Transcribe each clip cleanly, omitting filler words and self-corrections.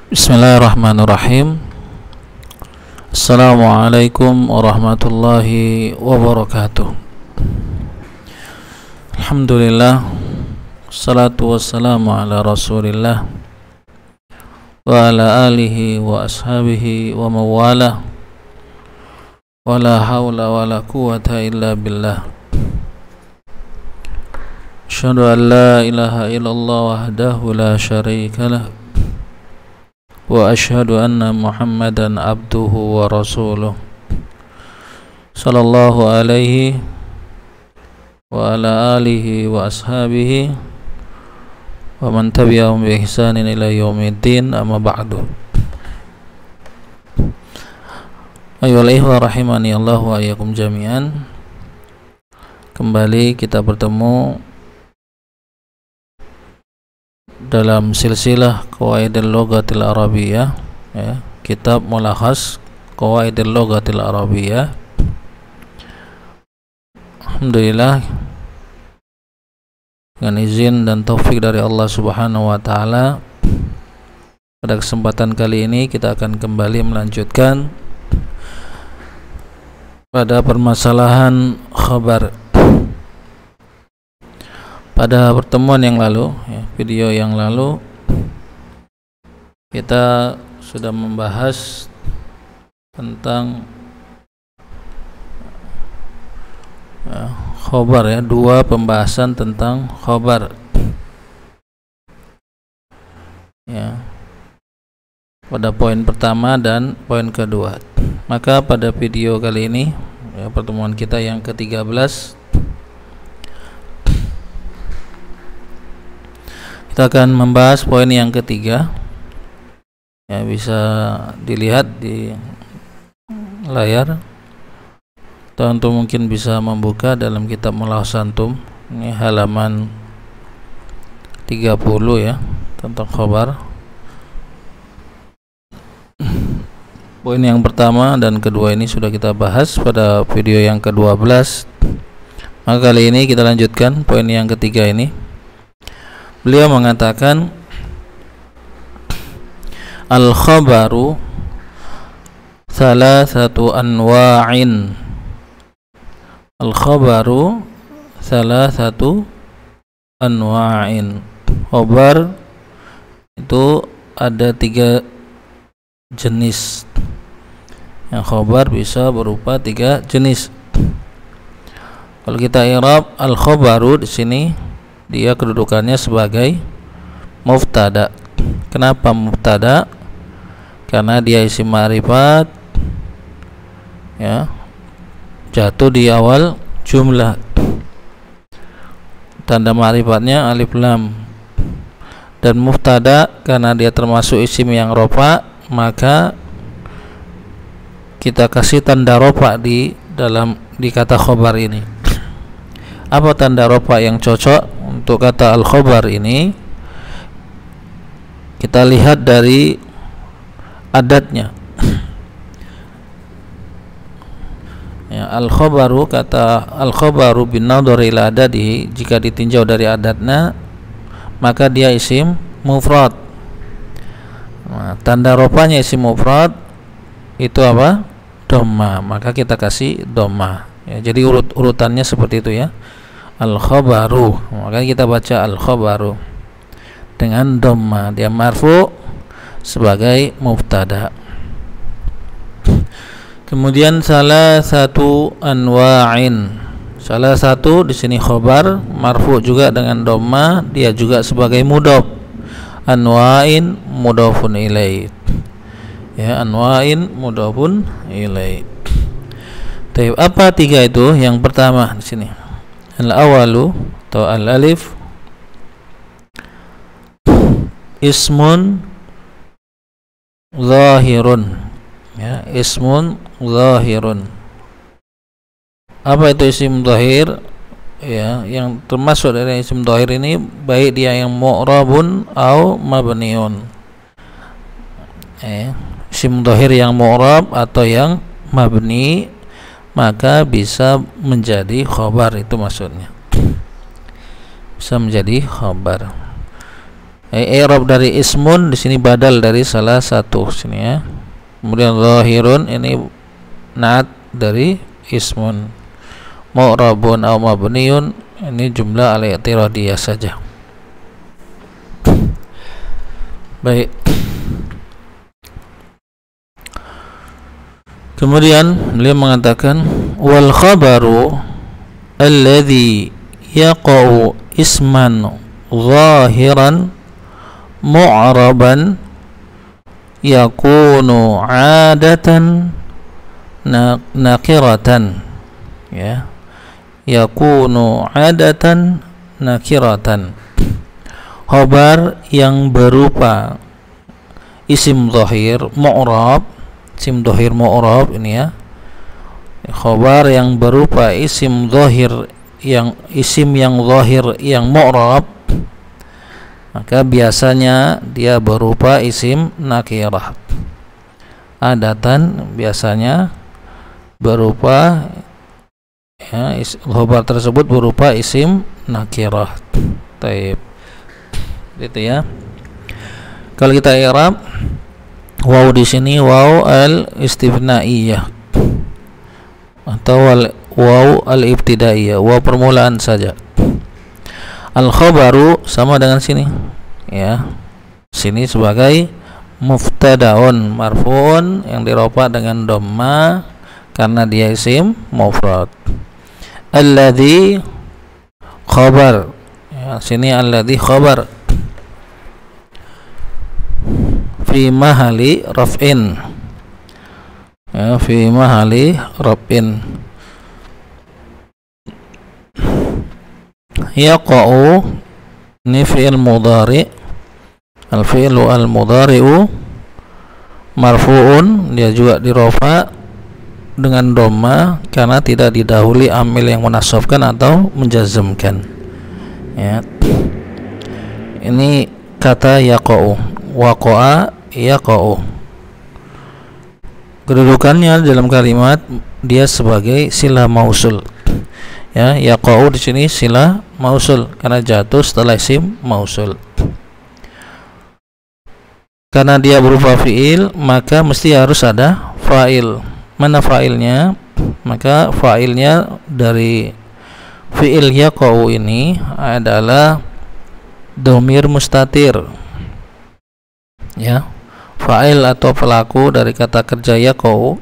Bismillahirrahmanirrahim. Assalamualaikum warahmatullahi wabarakatuh. Alhamdulillah, salatu wassalamu ala rasulillah wa ala alihi wa ashabihi wa mawalah, wa la hawla wa la quwata illa billah. Asyhadu an la ilaha illallah wahdahu la syarika lah, wa asyhadu anna Muhammadan abduhu wa rasuluh sallallahu alaihi wa ala alihi wa ashabihi wa man tabi'ahum bi ihsanin ila yaumiddin, amma ba'du. Ayyuhal ikhwah rahimani Allah wa iyyakum jami'an. Kembali kita bertemu dalam silsilah Qawaidul Lughatil Arabiyyah, ya, kitab Mulakhas Qawaidul Lughatil Arabiyyah. Alhamdulillah, dengan izin dan taufik dari Allah Subhanahu wa taala, pada kesempatan kali ini kita akan kembali melanjutkan pada permasalahan khabar. Pada pertemuan yang lalu, ya, video yang lalu, kita sudah membahas tentang khobar, ya, dua pembahasan tentang khobar, ya, pada poin pertama dan poin kedua. Maka pada video kali ini, ya, pertemuan kita yang ke-13, kita akan membahas poin yang ketiga, ya, bisa dilihat di layar atau untuk mungkin bisa membuka dalam kitab Mulakhas Antum, ini halaman 30, ya, tentang khabar. Poin yang pertama dan kedua ini sudah kita bahas pada video yang ke-12. Maka kali ini kita lanjutkan poin yang ketiga ini. Beliau mengatakan al-khabaru thalathatu anwa'in. Al-khabaru thalathatu anwa'in. Khabar itu ada 3 jenis. Yang khabar bisa berupa 3 jenis. Kalau kita i'rab al-khabaru di sini, dia kedudukannya sebagai mubtada. Kenapa mubtada? Karena dia isim ma'rifat, ya, jatuh di awal jumlah. Tanda ma'rifatnya alif lam. Dan mubtada karena dia termasuk isim yang rofa, maka kita kasih tanda rofa di kata khabar ini. Apa tanda rofa yang cocok untuk kata al-khabar ini? Kita lihat dari adatnya. Ya, al-khabaru, kata al-khabaru bin nadhar ila adadihi, jika ditinjau dari adatnya maka dia isim mufrad. Nah, tanda rofanya isim mufrad itu apa? Dhamma. Maka kita kasih dhamma. Ya, jadi urutannya seperti itu, ya. Al-khabaru, maka kita baca al-khabaru dengan dhamma, dia marfu sebagai mubtada. Kemudian salah satu anwa'in. Salah satu di sini khabar marfu juga dengan dhamma, dia juga sebagai mudhaf. Anwa'in mudhafun ilaih. Ya, anwa'in mudhafun ilaih. Baik, apa 3 itu? Yang pertama di sini al-awalu atau al-alif ismun zahirun, ya, ismun zahirun. Apa itu isim zahir? Ya, yang termasuk dari isim zahir ini baik dia yang mu'rabun atau mabniun. Isim zahir yang mu'rab atau yang mabni, maka bisa menjadi khabar, itu maksudnya. Bisa menjadi khabar. I'rab dari ismun di sini badal dari salah satu sini ya. Kemudian zahirun ini na'at dari ismun. Mu'rabun aw mabniun ini jumlah al-i'tiradiyah saja. Baik. Kemudian beliau mengatakan wal khabaru alladhi yaqa'u isman zahiran mu'raban yakunu 'adatan nakiratan ya, yakunu 'adatan nakiratan. Khabar yang berupa isim zahir mu'rab, isim zahir mu'rab ini ya, khabar yang berupa isim zahir yang zahir yang mu'rab, maka biasanya dia berupa isim nakirah. Adatan biasanya berupa ya, khabar tersebut berupa isim nakirah. Taib. Gitu ya. Kalau kita i'rab, waw di sini waw al-istifnaiyah atau waw al-ibtidaiyah, waw permulaan saja. Al-khabaru sama dengan sini ya. Sini sebagai muftadaun marfu'un yang dirofa dengan dhamma karena dia isim mufrad. Alladzi khabar ya, sini alladzi khabar fi mahali raf'in ya, fi mahali raf'in. Yaqa'u ini fi'il mudhari, al-fi'lu al-mudhari'u marfu'un, dia juga dirofa dengan dhamma karena tidak didahului amil yang menasabkan atau menjazmkan ya. Ini kata yaqa'u, waqa'a yaqa'u. Kedudukannya dalam kalimat dia sebagai sila mausul ya. Yaqa'u di sini sila mausul karena jatuh setelah isim mausul. Karena dia berupa fi'il maka mesti harus ada fa'il. Mana fa'ilnya? Maka fa'ilnya dari fi'il yaqa'u ini adalah dhamir mustatir ya. Fa'il atau pelaku dari kata kerja yaqa'u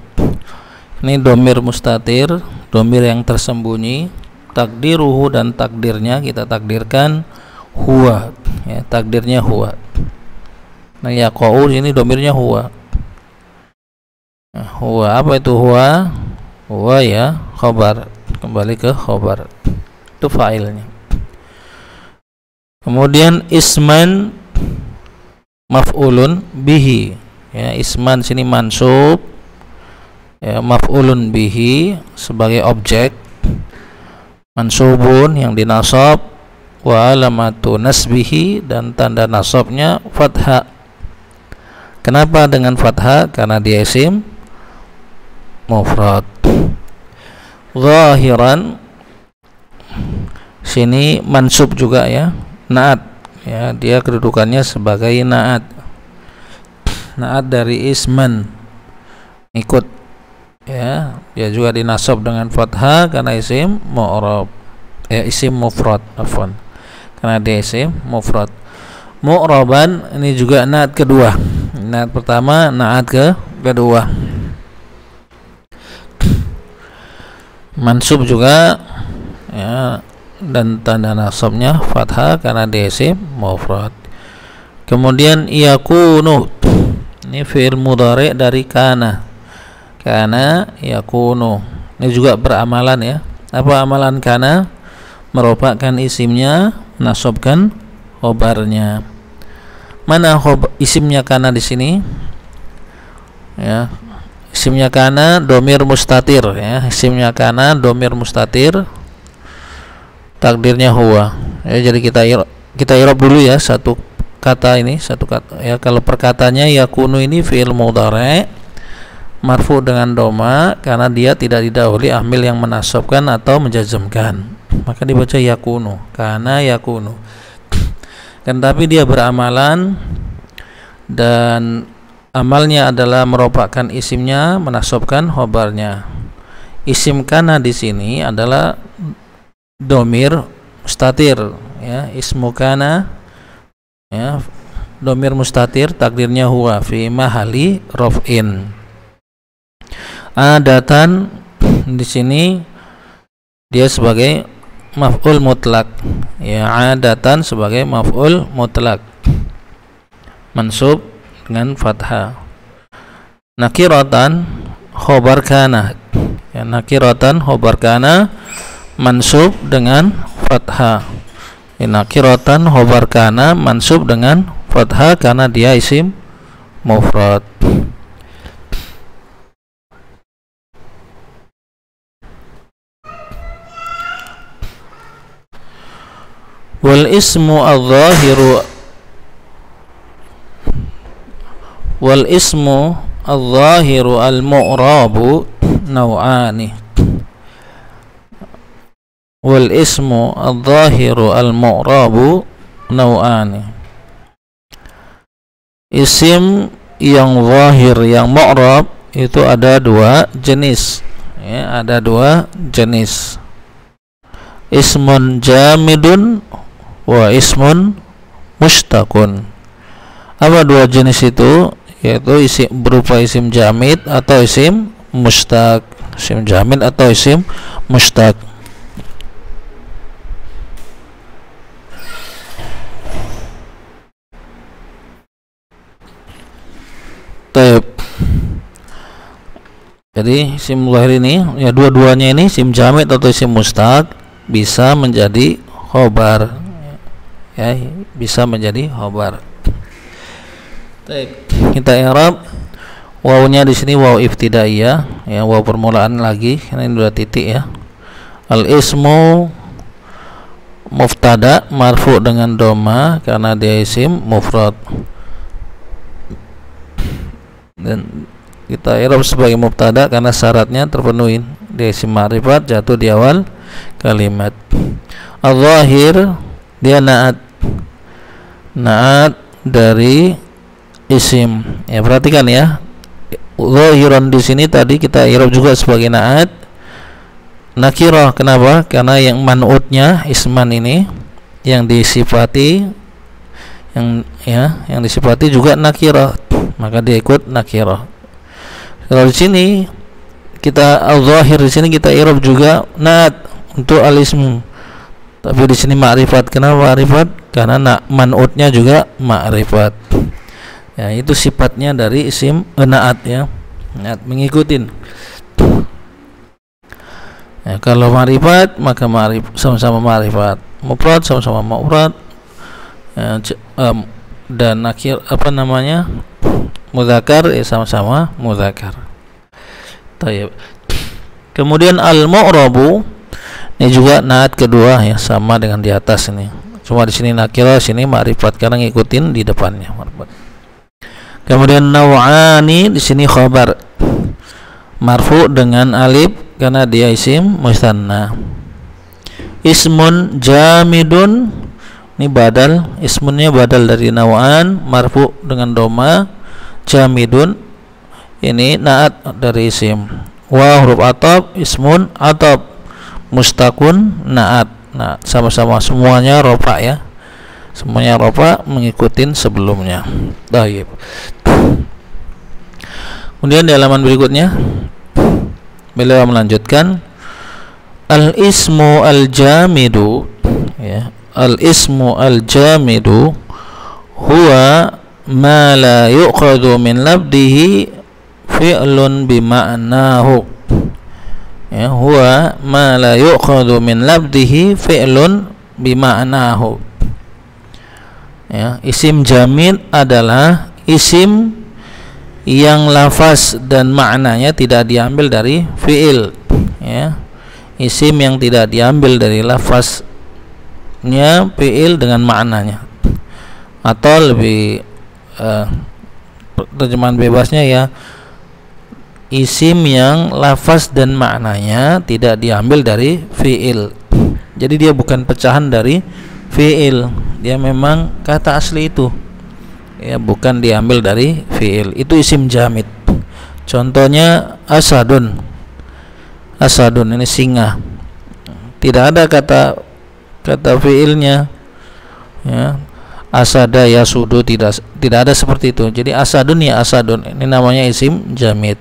ini dhamir mustatir, dhamir yang tersembunyi. Takdiruhu dan takdirnya kita takdirkan huwa ya, takdirnya huwa. Nah yaqa'u ini dhamirnya huwa. Nah, huwa apa itu huwa? Huwa ya khabar, kembali ke khabar, itu fa'ilnya. Kemudian isman maf'ulun bihi ya, isman sini mansub ya, maf'ulun bihi sebagai objek, mansubun yang dinasab, wa alamatu nasbihi dan tanda nasabnya fathah. Kenapa dengan fathah? Karena dia isim mufrad. Zahiran sini mansub juga ya, naat ya, dia kedudukannya sebagai naat, naat dari isman ikut ya, dia juga dinasab dengan fathah karena isim mu'rab ya, isim mufrad afwan, karena dia isim mufrad. Mu'raban ini juga naat kedua, naat pertama, naat kedua. Mansub juga ya, dan tanda nasabnya fathah karena dia isim mufrad. Kemudian yakunu ini fi'il mudhari dari kana, kana yakunu ini juga beramalan ya. Apa amalan kana? Merupakan isimnya, menasabkan khobarnya. Mana isimnya kana di sini ya? Isimnya kana domir mustatir ya, isimnya kana domir mustatir, takdirnya huwa ya. Jadi kita i'rab dulu ya satu kata ini, satu kata ya. Kalau perkataannya yakunu ini fi'il mudhari marfu dengan doma karena dia tidak didahului amil yang menasabkan atau menjazmkan, maka dibaca yakunu, kana yakunu. kan tapi dia beramalan dan amalnya adalah merupakan isimnya, menasabkan khobarnya. Isim kana di sini adalah domir mustatir, ya, ismu kana, ya, domir mustatir, takdirnya huwa fi mahali raf'in. Adatan di sini dia sebagai maf'ul mutlak, ya, adatan sebagai maf'ul mutlak, mansub dengan fathah. Nakiratan khobar kana, ya, nakiratan khobar kana mansub dengan fathah. Ya, nakiratan khobar kana mansub dengan fathah karena dia isim mufrad. Wal ismu adh-dhahiru wal ismu adh-dhahiru al-mu'rabu naw'ani. Wal ismu adh-dhahiru al-mu'rabu naw'ani. Isim yang zahir, yang mu'rab itu ada dua jenis, ya, ada dua jenis. Ismun jamidun wa ismun mushtaqun. Apa dua jenis itu? Yaitu isim berupa isim jamid atau isim mushtaq. Isim jamid atau isim mushtaq. Taib. Jadi isim zahir ini, ya, dua-duanya ini isim jamid atau isim mushtaq bisa menjadi khobar, ya, bisa menjadi khobar. Baik, kita i'rab. Wawunya di sini waw ibtidaiyah, ya, waw permulaan lagi, karena ini dua titik, ya. Al ismu muftada marfu dengan doma karena dia isim mufrad. Dan kita i'rab sebagai mubtada karena syaratnya terpenuhi, dia isim ma'rifat jatuh di awal kalimat. Al-zahir dia na'at dari isim, ya, perhatikan, ya, zahiran di sini tadi kita i'rab juga sebagai na'at nakirah. Kenapa? Karena yang man'utnya isman ini yang disifati, yang disifati juga nakirah, maka dia ikut nakirah. Kalau di sini kita al-zahir, di sini kita i'rab juga na'at untuk al-ismu, tapi di sini ma'rifat. Kenapa ma'rifat? Karena man'utnya juga ma'rifat. Ya, itu sifatnya dari isim na'at, ya, na'at mengikutin. Ya, kalau ma'rifat maka sama-sama ma'rifat, mufrad sama-sama mufrad, ya, dan akhir mudzakar, ya, sama-sama mudzakar. Tayyib. Kemudian al-mu'rabu ini juga na'at kedua, ya, sama dengan di atas ini. Cuma di sini nakirah, sini ma'rifat karena ngikutin di depannya. Kemudian naw'ani di sini khabar marfu dengan alif karena dia isim musanna. Ismun jamidun ini badal, ismunnya badal dari naw'an marfu dengan doma. Jamidun ini na'at dari isim. Wa huruf ataf ismun ataf mustaqun na'at. Nah, sama-sama semuanya rofa, ya, semuanya rofa mengikutin sebelumnya. Baik. Kemudian di halaman berikutnya beliau melanjutkan al-ismu al-jamidu, ya, al-ismu al-jamidu huwa ma la yu'khadhu min labdihi fi'lun bima'nahu, ya, huwa ma la yu'khadhu min labdihi fi'lun bima'nahu, ya. Isim jamid adalah isim yang lafaz dan maknanya tidak diambil dari fi'il, ya. Isim yang tidak diambil dari lafaznya fi'il dengan maknanya, atau lebih terjemahan bebasnya, ya, isim yang lafaz dan maknanya tidak diambil dari fi'il. Jadi dia bukan pecahan dari fi'il, dia memang kata asli itu, ya, bukan diambil dari fi'il. Itu isim jamid. Contohnya asadun. Asadun ini singa, tidak ada kata fi'ilnya, ya. Asada yasudu, tidak ada seperti itu. Jadi asadun ya asadun, ini namanya isim jamid.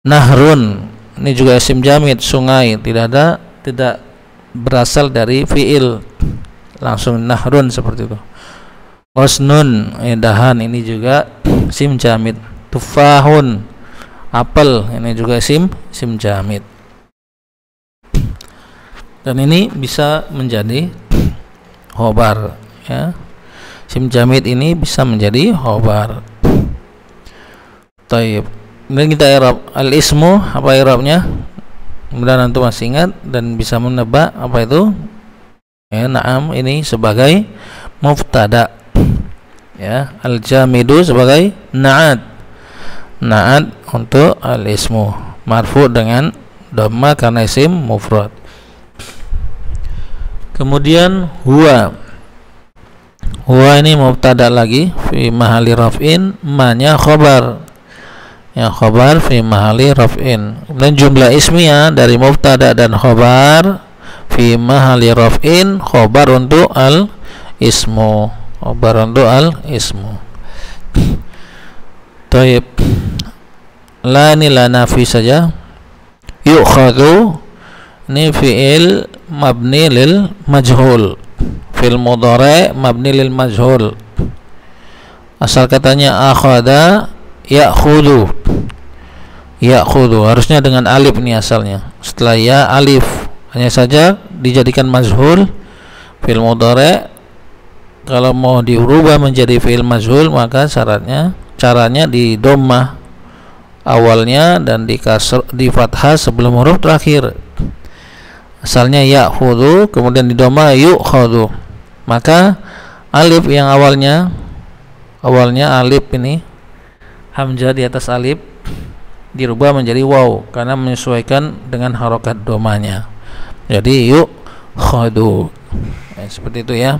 Nahrun, ini juga isim jamid, sungai, tidak berasal dari fi'il, langsung nahrun seperti itu. Osnun, dahan, ini juga isim jamid. Tufahun, apel, ini juga isim jamid. Dan ini bisa menjadi khobar, ya. Isim jamid ini bisa menjadi khobar. Taib. Kemudian kita i'rab al-ismu, apa i'rabnya? Kemudian antum masih ingat dan bisa menebak apa itu? Ya, na'am, ini sebagai mubtada, ya. Al-jamidu sebagai na'at. Na'at untuk al-ismu, marfu dengan dhamma karena isim mufrad. Kemudian huwa ini mubtada lagi, fi mahali raf'in, ma-nya khobar, ya, khobar fi mahali raf'in. Dan jumlah ismiyah dari mubtada dan khobar fi mahali raf'in, khobar untuk al-ismu, khobar untuk al-ismu. Taib. La, ini la nafi saja. Yu'khadhu, ini fi'il mabni lil majhul, fi'il mudhari' mabni lil majhul. Asal katanya akhadha ya'khudhu, harusnya dengan alif ini asalnya. Setelah ya alif, hanya saja dijadikan majhul fi'il mudhari'. Kalau mau dirubah menjadi fi'il majhul, maka caranya di dhammah awalnya dan di fathah sebelum huruf terakhir. Asalnya ya'khudhu, kemudian di dhamma yu'khadhu, maka alif yang awalnya alif ini, hamzah di atas alif dirubah menjadi waw karena menyesuaikan dengan harokat dhammanya. Jadi yu'khadhu, seperti itu, ya.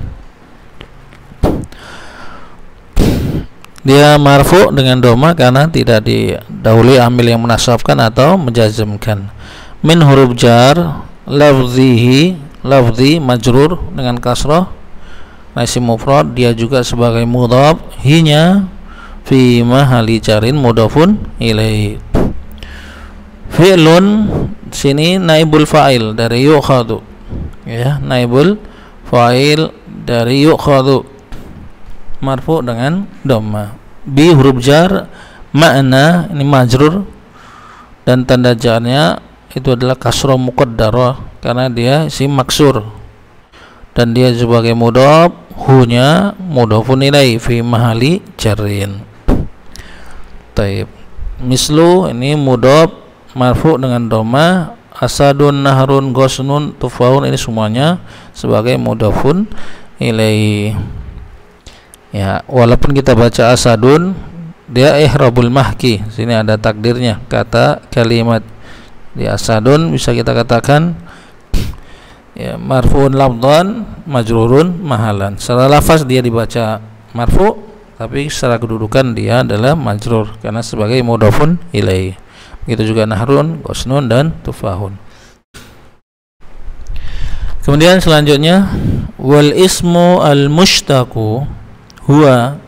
Dia marfu dengan dhamma karena tidak didahului amil yang menasabkan atau menjazmkan. Min huruf jar, lafzi majrur dengan kasrah, isim mufrad, dia juga sebagai mudhaf, hinya fi mahali jarin mudhafun ilaihi. Fi'lun, sini naibul fa'il dari yu'khadhu, ya, naibul fa'il dari yu'khadhu, marfu dengan dhamma. Bi huruf jar, makna, ini majrur dan tanda jarnya itu adalah kasrah muqaddarah karena dia isim maksur, dan dia sebagai mudhaf, hunya mudhafun ilaihi fi mahali jarrin. Taib. Mislu, ini mudhaf marfu dengan dhamma. Asadun, nahrun, ghusnun, tufahun, ini semuanya sebagai mudhafun ilaihi. Ya, walaupun kita baca asadun, dia i'rabul mahki. Sini ada takdirnya, kata kalimat di asadun bisa kita katakan, ya, marfu'un lafdhan majrurun mahalan. Secara lafaz dia dibaca marfu, tapi secara kedudukan dia adalah majrur karena sebagai mudhafun ilaihi. Begitu juga nahrun, ghusnun, dan tufahun. Kemudian selanjutnya, wal ismu al mushtaqu huwa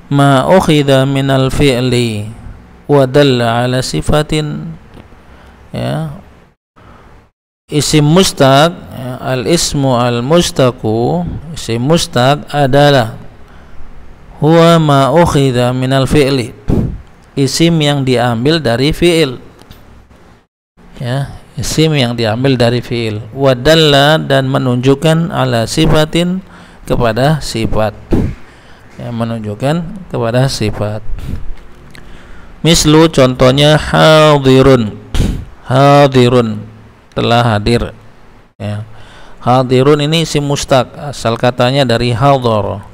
ma ukhidha min al fi'li wa dalla ala sifatin, ya. Isim mustaq, ya, al ismu al mustaqu, isim mustaq adalah huwa ma ukhidha min al fi'li, isim yang diambil dari fi'il, ya, isim yang diambil dari fi'il, wa dalla, dan menunjukkan ala sifatin, kepada sifat, ya, menunjukkan kepada sifat. Mislu, contohnya hadirun, hadirun, telah hadir, ya. Hadirun ini isim mustaq, asal katanya dari hadhara,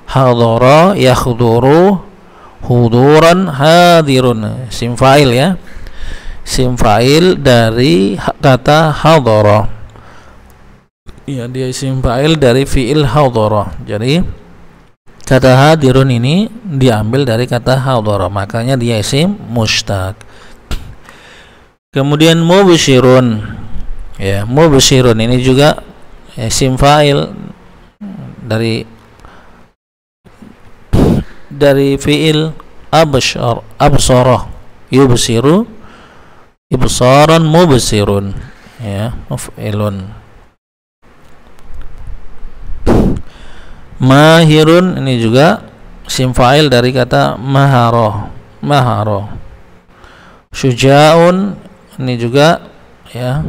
hadhara yakhduru huduran hadirun, isim fa'il, ya, isim fa'il dari kata hadhara. Ya, dia isim fa'il dari fi'il hadara. Jadi kata hadirun ini diambil dari kata hadara, makanya dia isim mushtaq. Kemudian mubsyirun, ya, mubsyirun ini juga isim fa'il dari fi'il absara yubsiru ibsaran mubsirun, ya, muf'ilun. Mahirun ini juga isim fa'il dari kata mahara. Syuja'un ini juga, ya,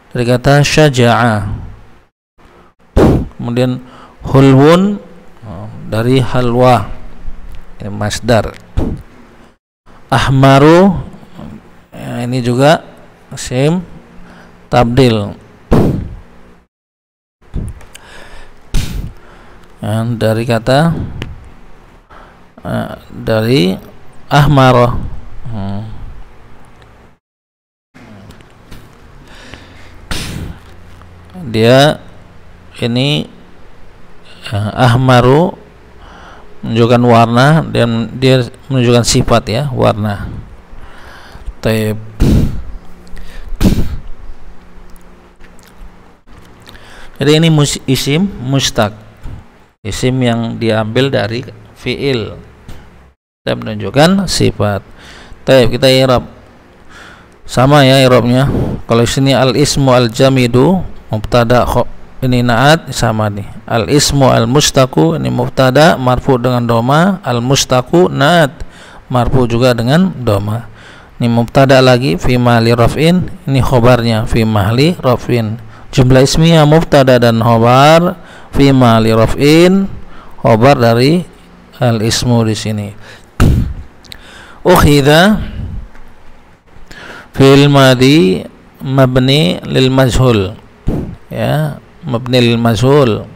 dari kata syaja'a. Kemudian hulwun dari halwa, ini masdar. Ahmaru, ya, ini juga isim tabdil, dari kata dari ahmara. Dia ini ahmaru menunjukkan warna dan dia menunjukkan sifat, ya, warna. Taib. Jadi ini isim mushtaq, isim yang diambil dari fi'il dan menunjukkan sifat. Taib, kita i'rab. Sama, ya, i'rabnya. Kalau sini al ismu al jamidu mubtada, ini naat, sama nih. Al ismu al mustaqu ini mubtada marfu dengan doma, al mustaqu naat marfu juga dengan doma. Ini mubtada lagi fi mahli raf'in, ini khobarnya fi mahli raf'in. Jumlah ismiyah mubtada dan khobar fi mahli raf'in, khobar dari al ismu di sini. Ukhidha fi'il madhi mabni lil majhul, ya, mabni lil majhul.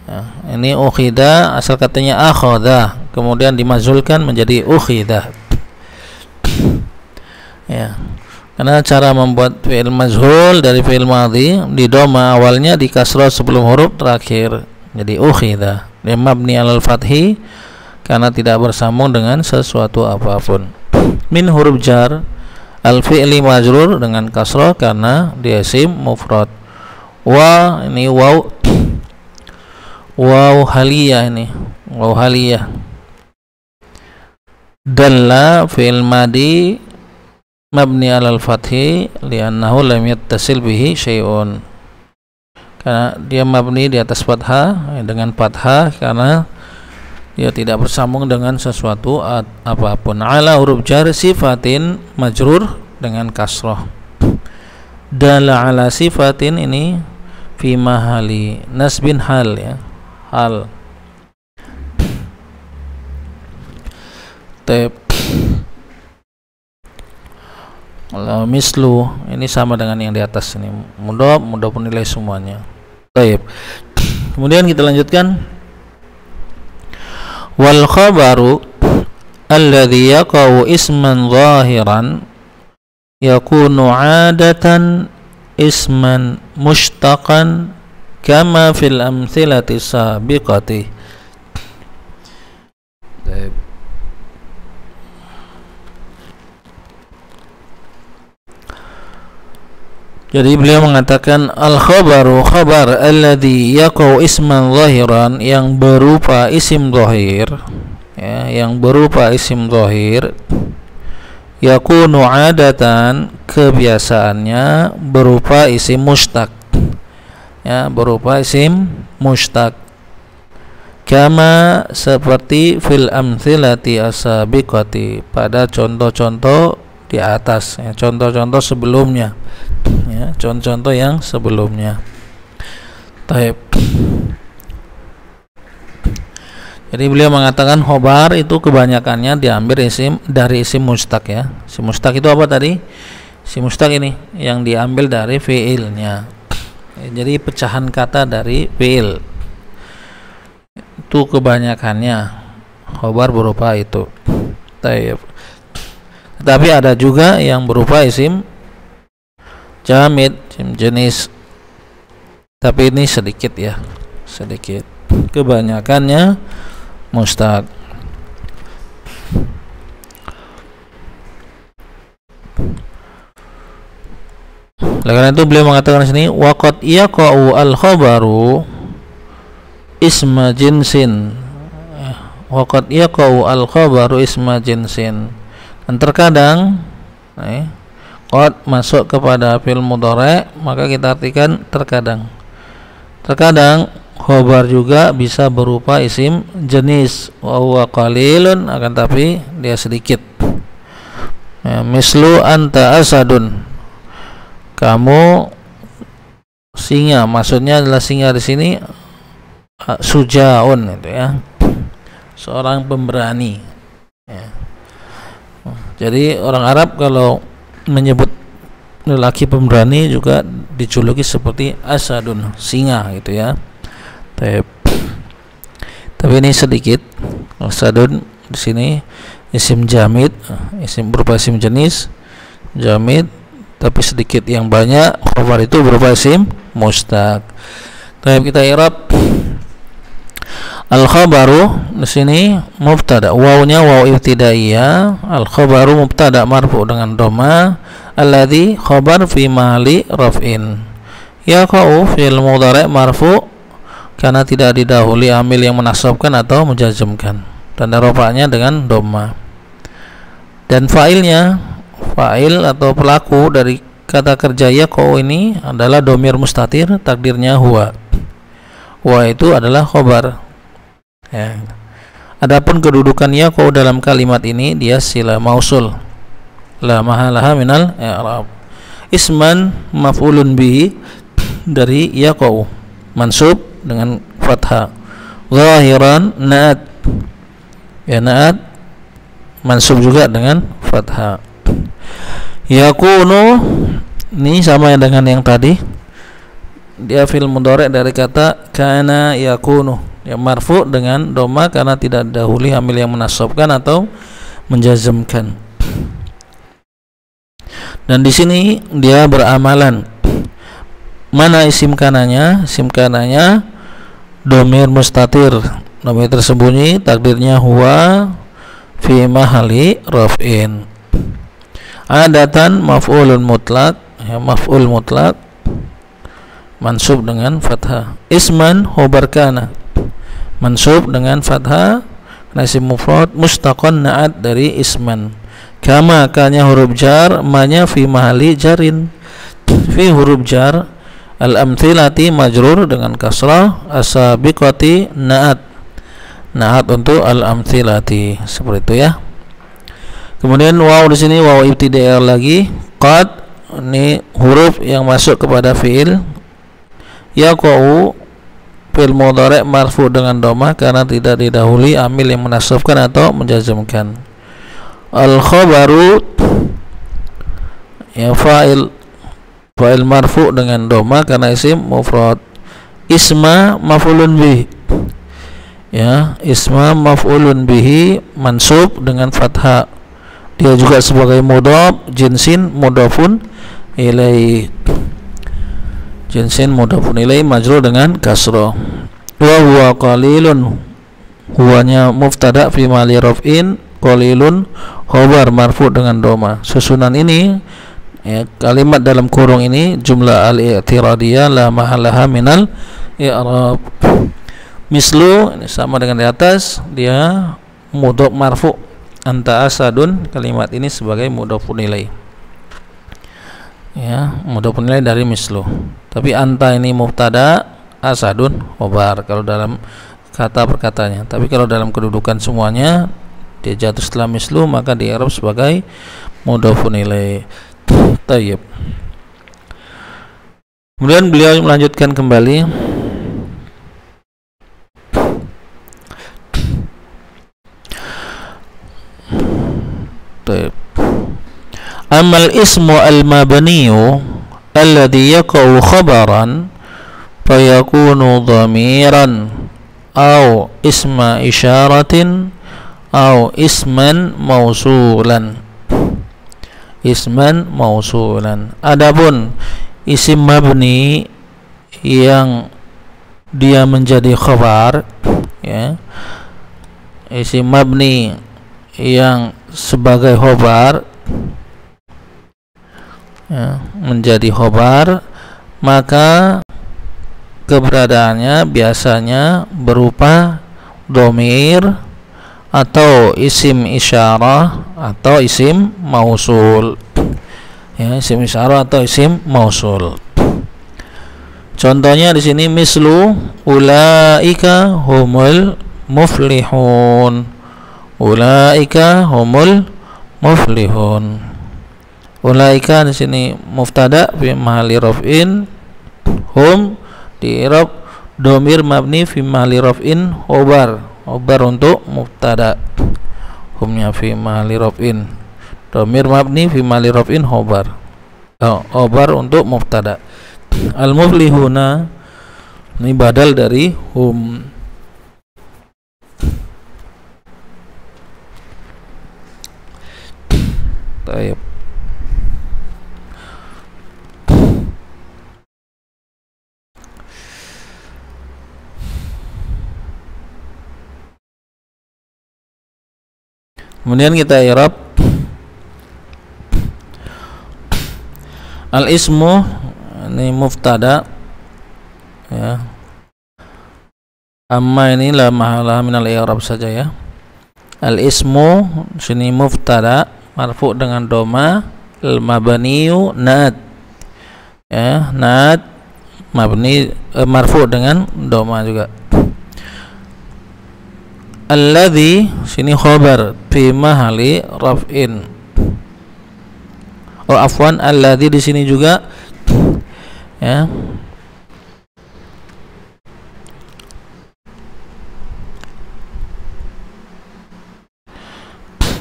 Ya, ini ukhidha asal katanya akhadha, kemudian dimazhulkan menjadi ukhidha, ya, karena cara membuat fi'il majhul dari fi'il madhi di doma awalnya, di kasrah sebelum huruf terakhir, jadi ukhidha. Dia mabni alal fathi karena tidak bersambung dengan sesuatu apapun. Min huruf jar, al fi'li majrur dengan kasrah karena dia isim mufrad. Wa ini waw haliyah, ini waw haliyah. Dalla fi'il madi mabni alal fathi li'annahu lam yattasil bihi syai'un, karena dia mabni di atas fathah, dengan fathah karena dia tidak bersambung dengan sesuatu apapun. Ala huruf jar sifatin majrur dengan kasrah. Dalla ala sifatin ini fi mahali nasbin hal, ya, hal. Taib. Mislu ini sama dengan yang di atas ini, mudhof nilai semuanya. Taib. Kemudian kita lanjutkan. Wal khabaru alladhi yaqau isman zahiran yakunu 'adatan isman mushtaqan kama fil amthilati sabiqati. Jadi beliau mengatakan al-khabaru, khabar alladhi yaqau isman zahiran, yang berupa isim zahir, ya, yang berupa isim zahir, yakunu adatan, kebiasaannya berupa isim mushtaq, ya, berupa isim mushtaq. Kama seperti fil amthilati asabiqati, pada contoh-contoh di atas, ya, contoh-contoh sebelumnya, ya, contoh-contoh yang sebelumnya. Taib. Jadi beliau mengatakan khobar itu kebanyakannya diambil dari isim mushtaq, ya. Isim mushtaq itu apa tadi? Isim mushtaq ini yang diambil dari fi'ilnya. Jadi pecahan kata dari fi'il itu kebanyakannya khobar berupa itu. Taib. Tapi ada juga yang berupa isim jamid, isim jenis. Tapi ini sedikit ya, sedikit. Kebanyakannya mustaq. Oleh karena itu beliau mengatakan di sini waqad yaqa'u al-khabaru isma jinsin. Waqad yaqa'u al-khabaru isma jinsin. Dan terkadang qad masuk kepada fi'il mudhari', maka kita artikan terkadang. Terkadang khabar juga bisa berupa isim jenis, wa huwa qalilun, akan tapi dia sedikit. Mislu anta asadun, kamu singa, maksudnya adalah singa di sini sujaun, itu ya, seorang pemberani ya. Jadi orang Arab kalau menyebut lelaki pemberani juga dijuluki seperti asadun, singa gitu ya. Tapi ini sedikit. Asadun di sini isim jamid, isim berupa isim jenis jamid, tapi sedikit. Yang banyak khabar itu berupa isim mustaq. Kita i'rab al-khabaru di sini mubtada, wawunya waw ibtidaiyah, al-khabaru mubtada marfu dengan dhamma, alladzi khabar fi mahali raf'in, yaqa'u fi'il mudhari' marfu karena tidak didahului amil yang menasabkan atau menjazmkan, tanda rafa'nya dengan dhamma. Dan fa'ilnya, fa'il atau pelaku dari kata kerja yaqa'u ini adalah dhamir mustatir, takdirnya huwa. Huwa itu adalah khabar ya. Adapun kedudukan yaqa'u dalam kalimat ini dia sila mausul, la mahalaha minal i'rab. Isman maf'ulun bihi dari yaqa'u, mansub dengan fathah. Zahiran na'at, ya na'at mansub juga dengan fathah. Yakunu ini sama dengan yang tadi, dia fi'il mudhari' dari kata kana yakunu, ya marfu dengan dhamma karena tidak didahului amil yang menasabkan atau menjazmkan. Dan di sini dia beramalan. Mana isim kananya? Isim kananya dhamir mustatir, dhamir tersembunyi, takdirnya huwa fi mahali raf'in. Adatan maf'ulun mutlak, ya, maf'ul mutlak mansub dengan fathah. Isman khabar kana, mansub dengan fathah, isim mufrad mustaqan na'at dari isman. Kama kanya huruf jar, manya fi mahali jarin, fi huruf jar, al-amthilati majrur dengan kasrah, asabiqati na'at, na'at untuk al-amthilati, seperti itu ya. Kemudian waw di sini waw ibtidaiyah lagi, qad ini huruf yang masuk kepada fi'il yaqa'u, fi'il mudhari' marfu dengan dhamma karena tidak didahului amil yang menasabkan atau menjazmkan. Al-khabaru ya fa'il marfu dengan dhamma karena isim mufrad. Isma maf'ulun bihi, ya isma maf'ulun bihi mansub dengan fathah, dia juga sebagai mudhaf, jinsin mudhafun ilaih, jinsin mudhafun ilaih majrur dengan kasrah. Wa huwa qalilun, huwanya mubtada fi mali raf'in, qalilun khabar marfu dengan dhamma. Susunan ini ya, kalimat dalam kurung ini jumlah al-i'tiradiyah la mahalaha minal i'rab. Mislu ini sama dengan di atas, dia mudhaf marfu, anta asadun, kalimat ini sebagai mudhafun ilaih, ya mudhafun ilaih dari mislu. Tapi anta ini mubtada, asadun khabar kalau dalam kata perkataannya. Tapi kalau dalam kedudukan semuanya dia jatuh setelah mislu, maka di i'rab sebagai mudhafun ilaih. Tayyib. Kemudian beliau melanjutkan kembali. Tayyib. Amal ismu al-mabniyu alladhi yaqa'u khabaran fayakunu dhamiran aw isma isyaratin aw isman mausulan. Isman mausulan. Adapun isim mabni yang dia menjadi khabar, ya, isim mabni yang sebagai khabar, ya, menjadi khabar, maka keberadaannya biasanya berupa dhamir atau isim isyarah atau isim mausul, ya, isim isyarah atau isim mausul. Contohnya di sini mislu ulaika humul muflihun. Ulaika humul muflihun. Ulaika di sini mubtada fi mahalli raf'in, hum di i'rab dhamir mabni fi mahalli raf'in khobar. Khobar untuk mubtada. Humnya fi mahalli raf'in. Dhamir mabni fi mahalli raf'in khobar. Khobar untuk mubtada. Al-muflihuna ini badal dari hum. Baik. Kemudian kita i'rab al-ismu, ini mubtada, ya. Amma ini la mahala minal i'rab saja, ya. Al-ismu sini mubtada marfu dengan doma, al-mabniyu na'at, ya, na'at mabni marfu dengan doma juga. Alladzi sini khabar fi mahalli raf'in. Oh afwan, alladzi di sini juga, ya.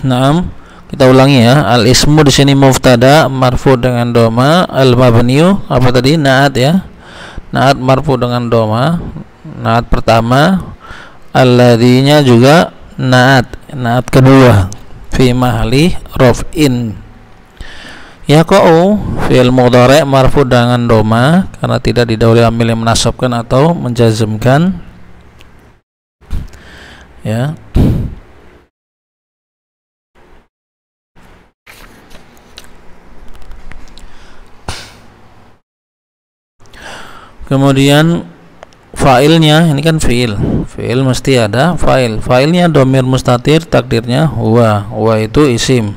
Naam, kita ulangi, ya. Al ismu di sini mubtada marfu dengan doma, al mabniyu apa tadi? Naat, ya. Naat marfu dengan doma, naat pertama. Alladzinya juga naat, naat kedua fi mahalli raf'in. Yaqa'u fi'il mudhari' marfu dengan doma karena tidak didahului amil yang menasabkan atau menjazmkan, ya. Kemudian fa'ilnya, ini kan fi'il mesti ada fa'il. Fa'ilnya dhamir mustatir, takdirnya huwa. Huwa itu isim,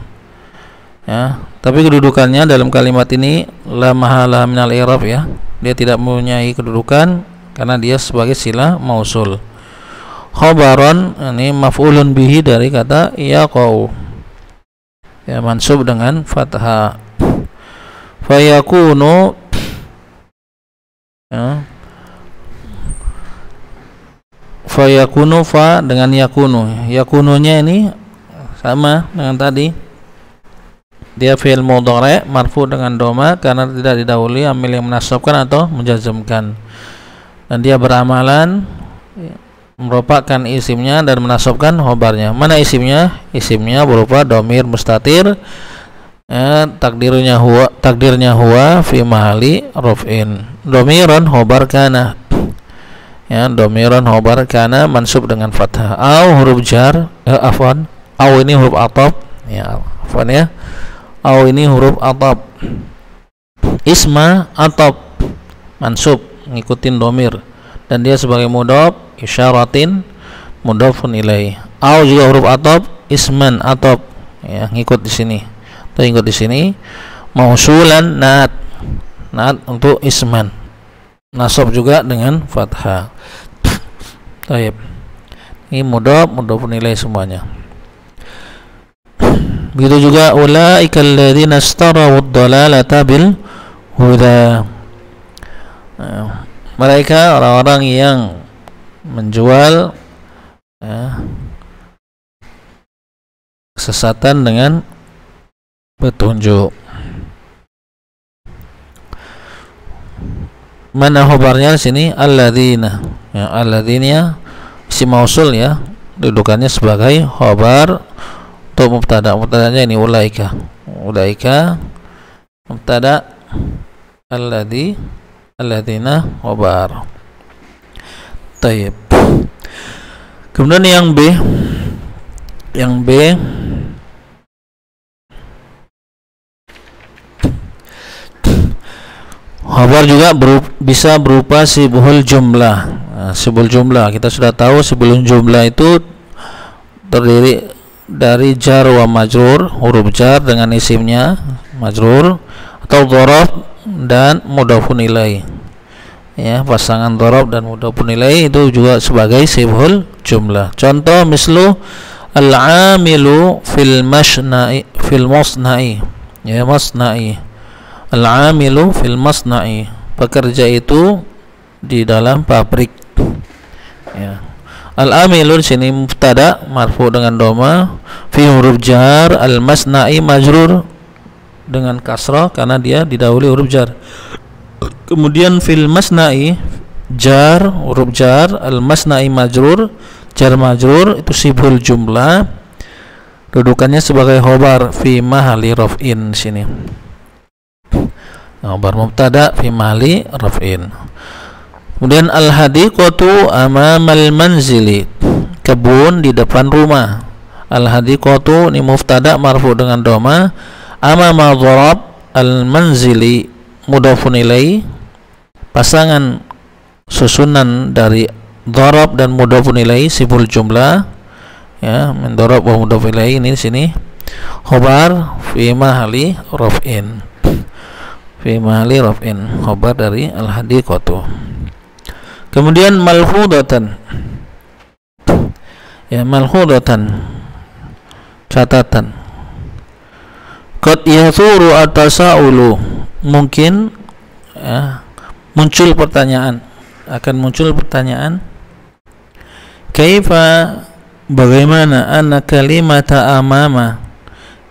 ya. Tapi kedudukannya dalam kalimat ini la mahala minal i'rab, ya. Dia tidak mempunyai kedudukan karena dia sebagai sila mausul. Khabaron ini maf'ulun bihi dari kata yaqau, ya, mansub dengan fathah. Fayakunu, ya. Fayakunu fa dengan yakunu. Yakununya ini sama dengan tadi. Dia fi'il mudhari' marfu dengan doma karena tidak didahului amil yang menasabkan atau menjazmkan. Dan dia beramalan merupakan isimnya dan menasabkan khobarnya. Mana isimnya? Isimnya berupa dhamir mustatir, takdirnya huwa fi mahalli raf'in. Dhamiran khobar kana, ya, dhamiran khobar kana mansub dengan fathah. Au huruf jar, afwan, au ini huruf ataf, ya, afwan, ya. Au ini huruf ataf. Isma ataf mansub ngikutin dhamir dan dia sebagai mudhaf isyaratin mudhafun ilaih. Au juga huruf ataf, isman ataf, ya, ngikut di sini. Tuh ngikut di sini. Mausulan naat. Naat untuk isman. Nasab juga dengan fathah. Baik. Ini mudhaf, mudhafun ilaih semuanya. Begitu juga ulaika alladzina ishtaraw ad-dalalata bil huda. Mereka orang-orang yang menjual, ya, kesesatan dengan petunjuk. Mana khabarnya di sini? Alladzina, ya, alladzina isim mausul, ya, dudukannya sebagai khabar untuk mubtada. Mubtadanya ini ulaika. Ulaika mubtada, alladzi alladzina khabar. Tayyib. Kemudian yang B, khabar juga bisa berupa sibhul jumlah. Nah, sibhul jumlah kita sudah tahu, sibhul jumlah itu terdiri dari jar wa majrur, huruf jar dengan isimnya majrur, atau dhorob dan mudhofun ilaih. Ya, pasangan dhorob dan mudhofun ilaih itu juga sebagai sibhul jumlah. Contoh mislu al-amilu fil masna'i, ya, masna'i. Al-amilu fil masna'i, pekerja itu di dalam pabrik. Ya. Al-amilu di sini mubtada marfu dengan dhamma, fi huruf jar, al-masna'i majrur dengan kasrah karena dia didahului huruf jar. Kemudian fil masna'i jar, huruf jar, al-masna'i majrur, jar majrur itu sibhul jumlah, dudukannya sebagai khabar fi mahalli raf'in sini. Khabar mubtada fi mahalli raf'in. Kemudian al-hadiqatu amamal manzili, kebun di depan rumah. Al-hadiqatu ini mubtada marfu dengan dhamma, amama dharab al-manzili mudhafun ilaih, pasangan susunan dari dharab dan mudhafun ilaih sibul jumlah, ya, min dharab wa mudhafun ilaih ini di sini khabar fi mahalli raf'in, fi mahalli raf'in, khabar dari al-hadiqatu. Kemudian malhudatan, ya, malhudatan, catatan. Qad yathuru at-tasa'ulu, mungkin, ya, muncul pertanyaan, akan muncul pertanyaan, kaifa, bagaimana, anna kalimata amama,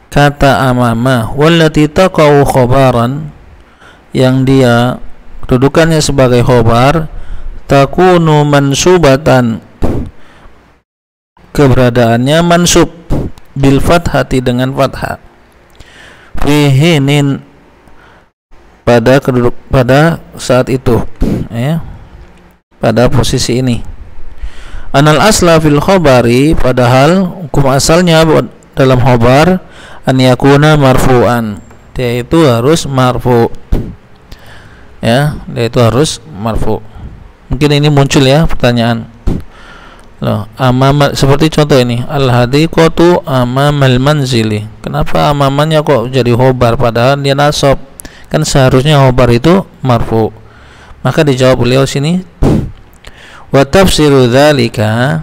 kata amama, wallati taqau khabaran, yang dia kedudukannya sebagai khabar, takunu mansubatan, keberadaannya mansub, bil fathati dengan fathah, fihinin, pada saat itu, ya, pada posisi ini. Anal asla fil khabari, padahal hukum asalnya dalam khabar an yakuna marfu'an, dia itu harus marfu, ya, dia itu harus marfu. Mungkin ini muncul, ya, pertanyaan. Loh, amama, seperti contoh ini, al-hadiqatu amamal manzili, kenapa amamanya kok jadi khabar padahal dia nasab? Kan seharusnya khabar itu marfu. Maka dijawab beliau sini, wa tafsiru dzalika,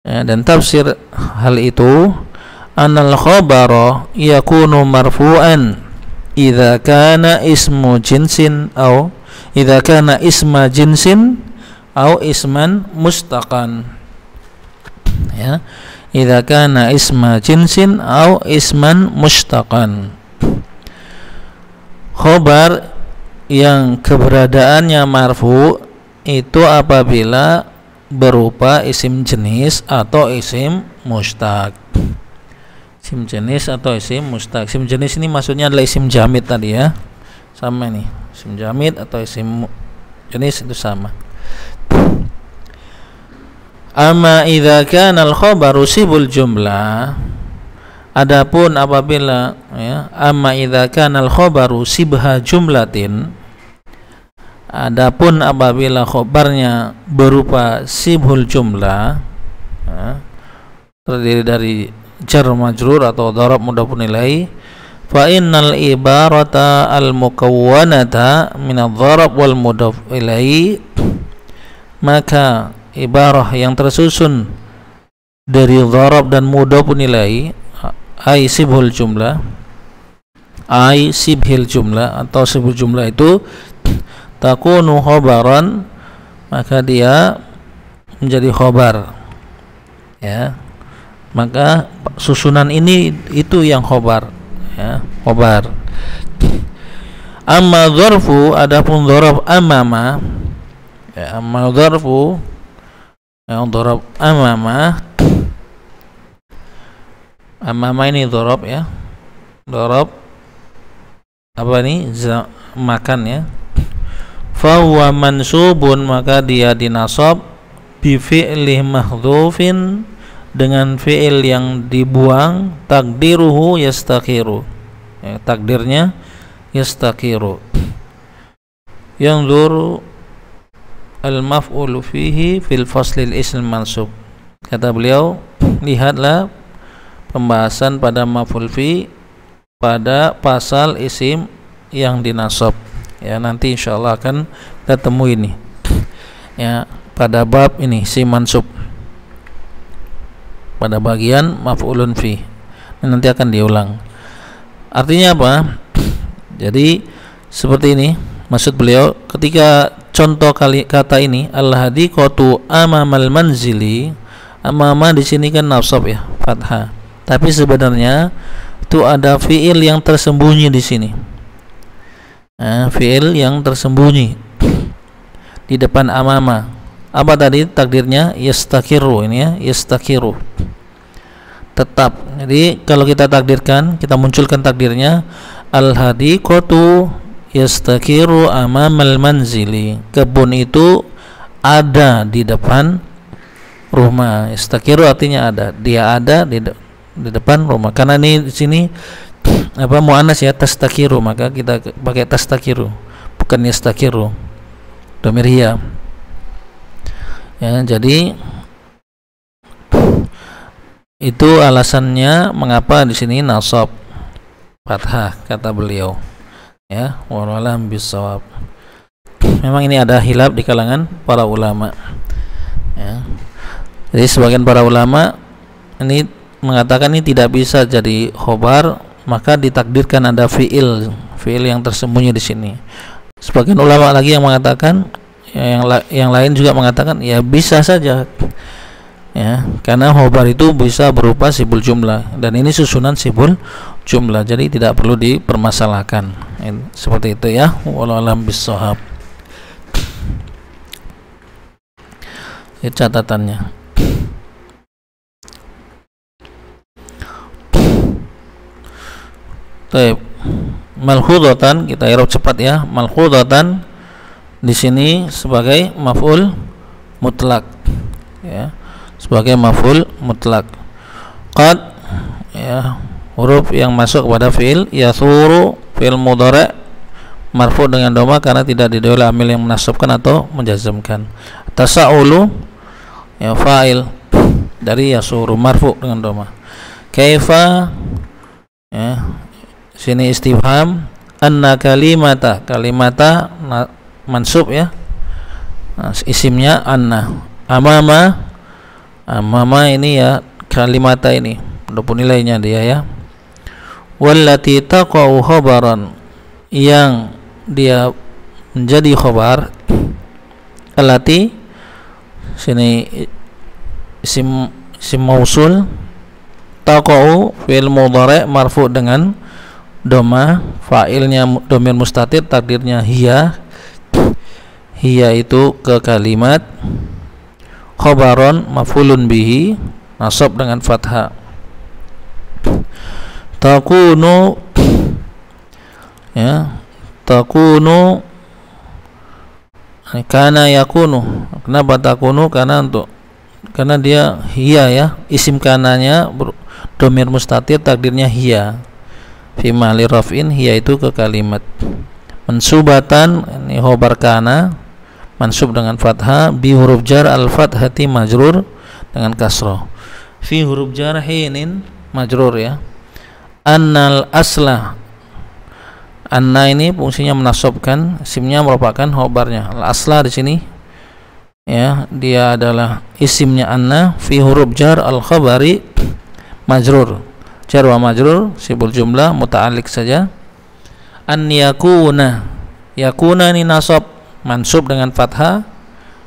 ya, dan tafsir hal itu, anal khabara yakunu marfu'an idza kana ismu jinsin au idza kana isma jinsin au isman mustaqan, ya, idza kana isma jinsin au isman mustaqan. Khabar yang keberadaannya marfu itu apabila berupa isim jenis atau isim mustaq. Isim jenis atau isim mustaq. Isim jenis ini maksudnya adalah isim jamid tadi, ya, sama nih, isim jamid atau isim jenis itu sama. Amma idza kana al-khabaru sibul jumlah, adapun apabila, ya, amma idza kana al-khabaru sibha jumlatin, adapun apabila khabarnya berupa sibhul jumlah, ya, terdiri dari jar majrur atau dharab mudhafun ilaih, fa innal ibarata al-mukawwanata min adh-dharab wal mudhaf ilaih, maka ibarah yang tersusun dari dharab dan mudhafun ilaih, ai sibhul jumlah, ai sibhil jumlah atau sibhul jumlah itu takunu khabaran, maka dia menjadi khabar, ya, maka susunan ini itu yang khabar, ya, khabar. Amma dzarfu, adapun dzaraf amama, ya, amma dzarfu, ya, dzaraf amama, amama ini dzaraf, ya, dzaraf apa ini, makan, ya. fahuwa mansubun, maka dia dinasab bi fi'li mahdhufin, dengan fi'il yang dibuang, takdiruhu yastaqiru, ya, takdirnya yastaqiru. Yanzuru al-maf'ulu fihi fil faslil ism mansub. Kata beliau, lihatlah pembahasan pada maf'ul fi pada pasal isim yang dinasab. Ya, nanti insyaallah akan kita temui ini. Ya, pada bab ini si mansub. Pada bagian maf'ulun fi. Ini nanti akan diulang. Artinya apa? Jadi seperti ini maksud beliau ketika contoh kata ini al-hadiqatu amamal manzili. Amama di sini kan nasab ya, fathah. Tapi sebenarnya itu ada fiil yang tersembunyi di sini. Fiil yang tersembunyi di depan amama. Apa tadi takdirnya? Yastaqiru, ini ya, yastaqiru, tetap. Jadi kalau kita takdirkan, kita munculkan takdirnya al-hadiqatu yastaqiru amamal manzili. Kebun itu ada di depan rumah. Yastaqiru artinya ada, dia ada di depan rumah. Karena ini di sini apa muannas ya, tastaqiru, maka kita pakai tastaqiru, bukan yastaqiru, dhamir hiya. Ya, jadi itu alasannya mengapa di sini nasab fathah, kata beliau. Ya, wallahu bisawab. Memang ini ada hilaf di kalangan para ulama. Ya. Jadi sebagian para ulama ini mengatakan ini tidak bisa jadi khobar, maka ditakdirkan ada fiil yang tersembunyi di sini. Sebagian ulama lagi yang mengatakan, yang lain juga mengatakan ya bisa saja, ya, karena khobar itu bisa berupa sibul jumlah dan ini susunan sibul jumlah, jadi tidak perlu dipermasalahkan. Seperti itu ya, wallahu a'lam bishawab. Ini catatannya. Baik, malhudatan kita i'rab cepat ya. Malhudatan di sini sebagai maf'ul mutlak, ya, sebagai maf'ul mutlak. Qad, ya, huruf yang masuk kepada fi'il yasuru, fi'il mudhari' marfu dengan dhamma karena tidak didahului amil yang menasabkan atau menjazmkan. Tasa'ulu, ya, fa'il dari yasuru marfu dengan dhamma. Kaifa, ya, sini istifham. Anna kalimata mansub ya, isimnya anna. Amama ini ya, kalimata ini walaupun nilainya dia ya. Wallati taqau khabaran, yang dia menjadi khabar. Allati sini isim mausul, taqau fi'il mudhari' marfu dengan dhamma, fa'ilnya dhamir mustatir, takdirnya hiya. Hiya itu ke kalimat, khabaron maf'ulun bihi, nasab dengan fathah. Takunu, ya, takunu kana yakunu. Kenapa takunu? Karena dia hiya ya, isim kananya dhamir mustatir, takdirnya hiya. Fi mahli raf'in, hiya itu ke kalimat. Mansubatan, ini khobar kana, mansub dengan fathah, bi huruf jar al-fathati majrur dengan kasrah. Fi huruf jar hinin majrur ya. Annal aslah, anna ini fungsinya menasabkan, isimnya merupakan khobarnya. Al-aslah di sini ya, dia adalah isimnya anna, fi huruf jar al-khabari majrur. Jar wa majrur sibul jumlah muta'alliq saja. An yakuna, yakuna ini nasab mansub dengan fathah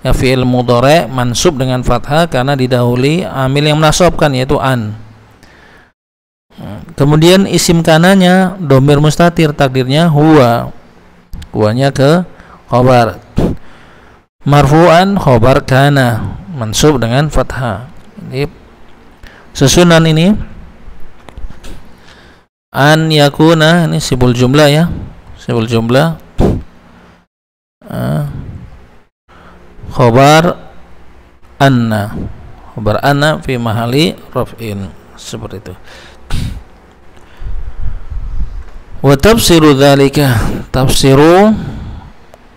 ya, fi'il mudhari' mansub dengan fathah karena didahului amil yang menasabkan yaitu an. Kemudian isim kananya dhamir mustatir, takdirnya huwa, huwanya ke khabar. Marfu'an khabar kana mansub dengan fathah. Jadi susunan ini an yakuna ini sibul jumlah ya, sibul jumlah. khobar anna. Khobar anna fi mahali raf'in, seperti itu. Wa tafsiru dzalika, tafsiru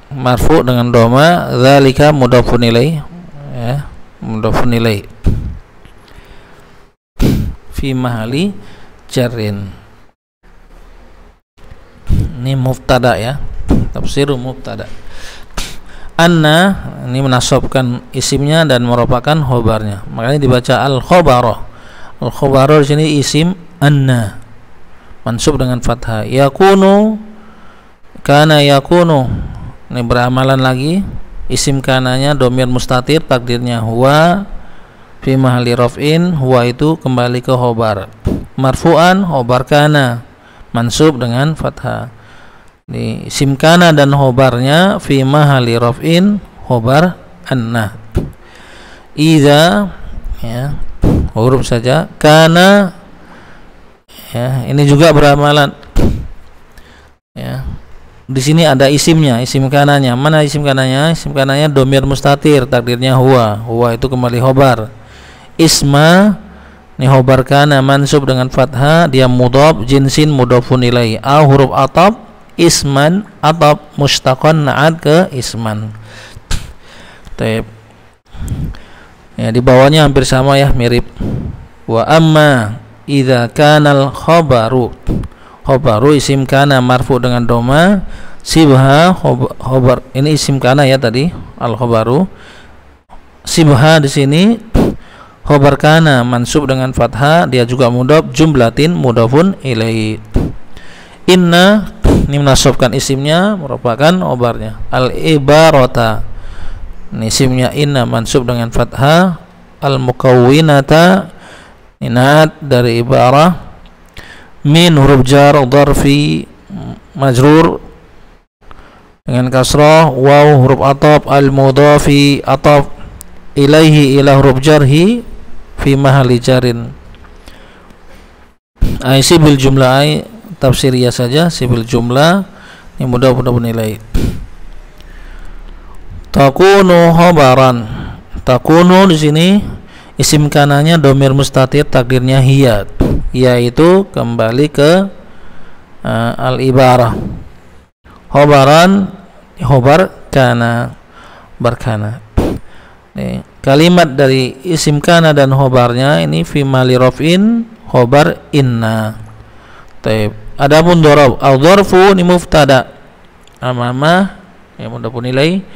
marfu dengan doma, dzalika mudhafun ilaih, ya, mudhafun ilaih, fi mahali jarrin. Ini mubtada ya, tafsiru mubtada. Anna ini menasabkan isimnya dan merupakan khobarnya, makanya dibaca al-khobaroh. Al-khobaroh di sini isim anna, mansub dengan fathah. Yakunu, kana yakunu, ini beramalan lagi. Isim kananya domir mustatir, takdirnya huwa, fi mahali raf'in, huwa itu kembali ke khobar. Marfu'an khobar kana, mansub dengan fathah. Ini isim kana dan khobarnya fi mahali raf'in, khobar anna. Idza, ya, huruf saja. Kana, ya, ini juga beramalan, ya. Di sini ada isimnya, isim kananya. Mana isim kananya? Isim kananya domir mustatir, takdirnya huwa. Huwa itu kembali khobar. Isma, ini khobar kana mansub dengan fathah, dia mudhaf, jinsin mudhafun ilaih. A huruf atab, isman atab, mustaqon na'at ke isman. Taib. Ya, di bawahnya hampir sama ya, mirip. Wa amma idza kanal khobaru, khobaru isim kana marfu dengan doma, sibha khobar, ini isim kana ya tadi, al khobaru. Sibha di sini khobar kana mansub dengan fathah, dia juga mudhaf, jumlatin mudhafun ilaihi. Inna ini menasabkan isimnya, merupakan khobarnya. Al ibarata, ini isimnya inna mansub dengan fathah. Al mukawwinata, inat dari ibarah. Min huruf jar dharfi majrur dengan kasrah. Waw huruf ataf, al mudhafi ataf ilaihi, ila huruf jarhi fi mahali jarin. Sibil jumlah, tafsiriyah saja, sibil jumlah, ini mudah-mudahan nilai. Takunu khobaran, takunu di sini isim kananya domir mustatir, takdirnya hiya, yaitu kembali ke al-ibarah. Khobaran, khobar kana, berkana. Nih, kalimat dari isim kana dan khobarnya ini fi mali raf'in, khobar inna. Taib. Adapun dzaraf, al-dzarfu ini mubtada, amama, ya mudhafun ilaih,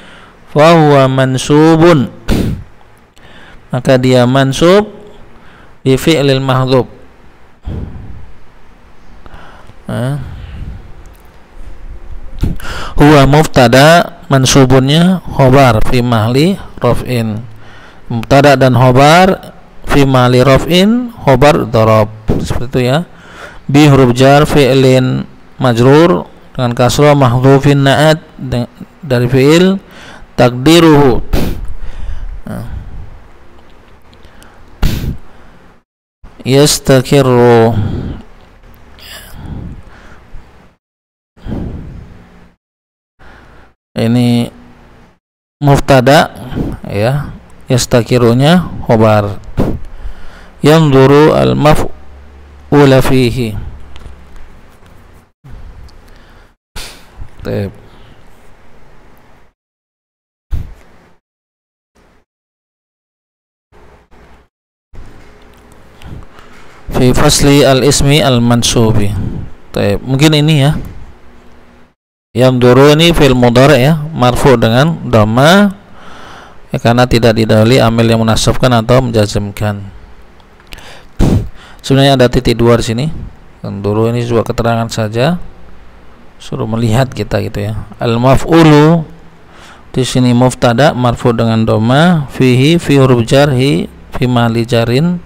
fa huwa mansubun, maka dia mansub bi fi'lil mahdhuf. Huwa mubtada, mansubunnya khobar fi mahli raf'in. Mubtada dan khobar fi mahli raf'in, khobar dzaraf, seperti itu ya. Bi huruf jar fi'lin majrur dengan kasrah mahdhufin na'at dari fi'il, takdiruhu yastakirru. Ini mubtada ya, yastakirunya khobar. Yanzuru al maf'ula fihi. Taib. Fi fasli al-ismi al-mansubi. Taib. Mungkin ini ya. Yang duru ini fil mudhari ya, marfu dengan dhamma ya, karena tidak didahului amil yang menasabkan atau menjazmkan. Sebenarnya ada titik dua di sini. Yang duru ini juga keterangan saja, suruh melihat kita gitu ya. Al-maf'ulu di sini mubtada marfu dengan dhamma, fihi fi huruf jar, hi fi mahali jarin,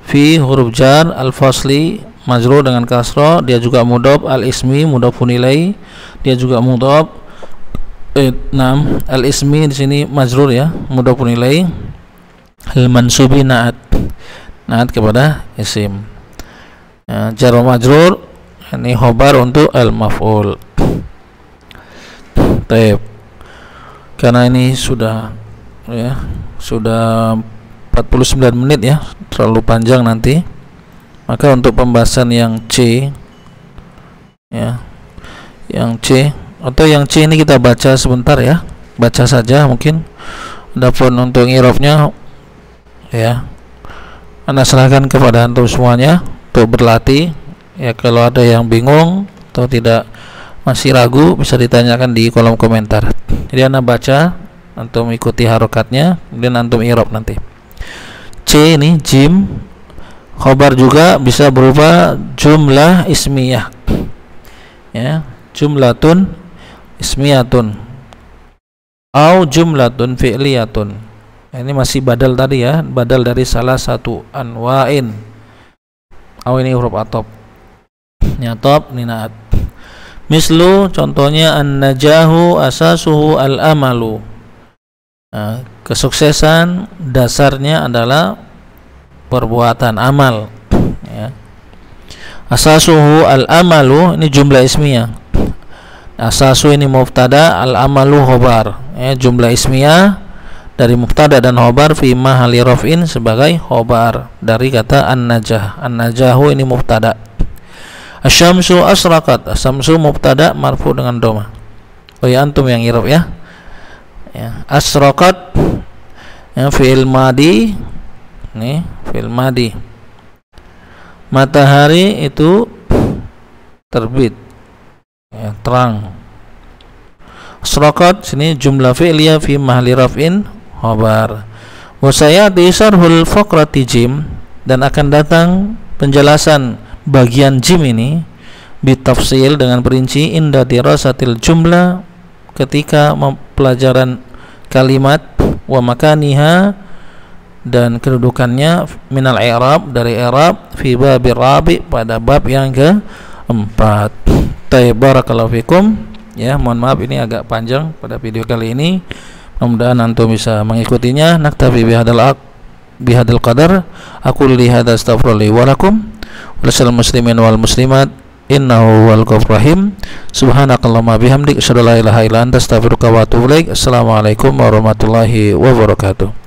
fi huruf jar al-fasli majrur dengan kasrah, dia juga mudhaf, al-ismi mudhafun ilaih, dia juga mudhaf. Al-ismi di sini majrur ya, mudhafun ilaih, al-mansubi na'at, na'at kepada isim. Ya, jar majrur ini khobar untuk al-maf'ul. Taib. Karena ini sudah ya. Sudah 49 menit ya, terlalu panjang nanti. Maka untuk pembahasan yang C ya, yang C atau yang C ini kita baca sebentar ya, baca saja mungkin. Adapun untuk i'rabnya ya, Anda serahkan kepada antum semuanya untuk berlatih ya. Kalau ada yang bingung atau tidak, masih ragu, bisa ditanyakan di kolom komentar. Jadi Anda baca, antum ikuti harokatnya, kemudian antum i'rab nanti. C ini jim, khobar juga bisa berupa jumlah ismiyah ya, jumlatun ismiyatun au jumlatun fi'liyatun. Ini masih badal tadi ya, badal dari salah satu anwa'in. Au ini huruf atop ya, top ninaat. Mislu, contohnya an-najahu asasuhu al-amalu. Nah, kesuksesan dasarnya adalah perbuatan amal ya. Asasuhu al-amalu ini jumlah ismiyah. Asasu ini mubtada, al-amalu khobar ya, jumlah ismiyah dari mubtada dan khobar fi mahalli raf'in sebagai khobar dari kata an-najah. An-najahu ini mubtada. Asyamsu asraqat, asyamsu mubtada marfu dengan doma. Oh ya, antum yang i'rab ya. Ya, asraqat ya, fi'il madi nih, fi'il madi. Matahari itu terbit ya, terang. Asraqat sini jumlah fi'liyah fi mahalli raf'in khabar. Wa sayati syarhul faqrati jim, dan akan datang penjelasan bagian jim ini bitafsil dengan perinci inda dirasatil jumlah, ketika pelajaran kalimat, wa makaniha, dan kedudukannya, minal i'rab, dari i'rab, fi babir rabi, pada bab yang keempat. Barakallahu fikum ya, mohon maaf ini agak panjang pada video kali ini, mudah-mudahan antum bisa mengikutinya. Naktafi bihadal qadar, aku li hadza astaghfirullah wa lakum wa lisal muslimin wal muslimat innahu wal ghafurur rahim. Subhanakallahumma bihamdik asyhadu an la ilaha illa anta astaghfiruka wa atubu ilaik. Assalamualaikum warahmatullahi wabarakatuh.